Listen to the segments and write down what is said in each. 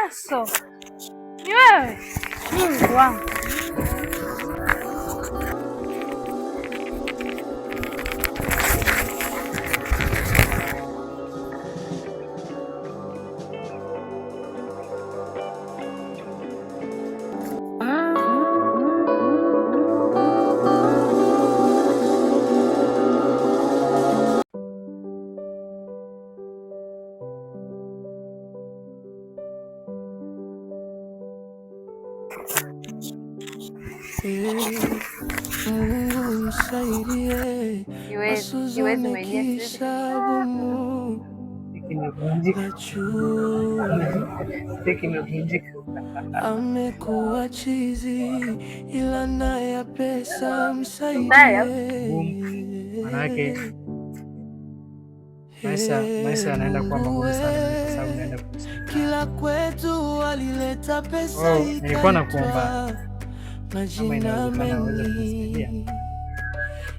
Aso, ni wewe? Mungu wangu. Mungu msaidie, Siwezi amekuwa chizi ila naye pesa msaidie. Manake maisha yanaenda kwa magumu sana kwa sababu naenda kila kwetu walileta pesa. Nilikuwa nakuomba majina mengi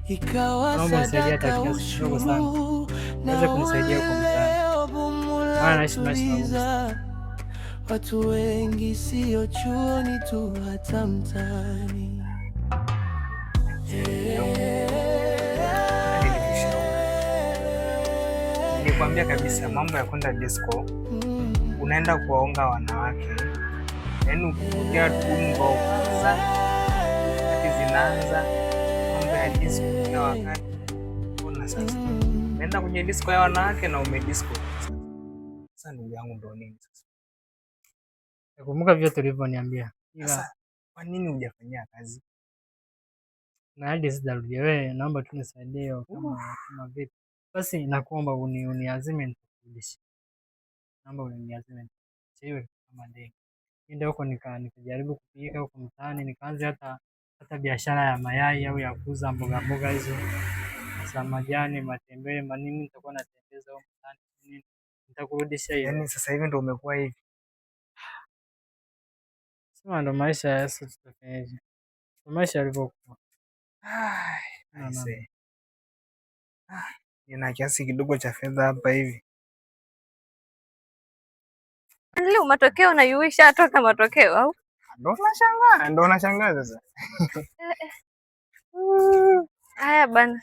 ikawa sadaka ushuru na kunisaidia kwa mtaani. Watu wengi sio chuoni tu, hata mtaani. Nilikwambia kabisa mambo ya kwenda disco, unaenda kuwaonga wanawake, yaani ukiongea tungo zinaanza mambo ya disco kila wakati. Ona sasa, unaenda kwenye disco ya wanawake na umedisco. Sasa ndugu yangu, ndo nini sasa? Nakumbuka vile tulivyoniambia. Sasa kwa nini hujafanyia kazi? Na hadi sijarudia. Wewe naomba tu nisaidie kama vipi. Basi nakuomba uniazime nitakurudisha. Naomba uniazime nitakurudisha kama ndege. Niende huko nikajaribu kupika huko mtaani, nikaanze hata biashara ya mayai au ya kuuza mboga mboga hizo za majani, matembele, manini, nitakuwa natembeza huko mtaani. Nitakurudisha hiyo. Yaani sasa hivi ndio umekuwa hivi. Sema ndo maisha ya sasa, tutafanyaje? Maisha yalivyokuwa. Nina kiasi kidogo cha fedha hapa hivi. Leo matokeo unayuisha atoka matokeo au? Ndo unashangaa sasa. Haya bana.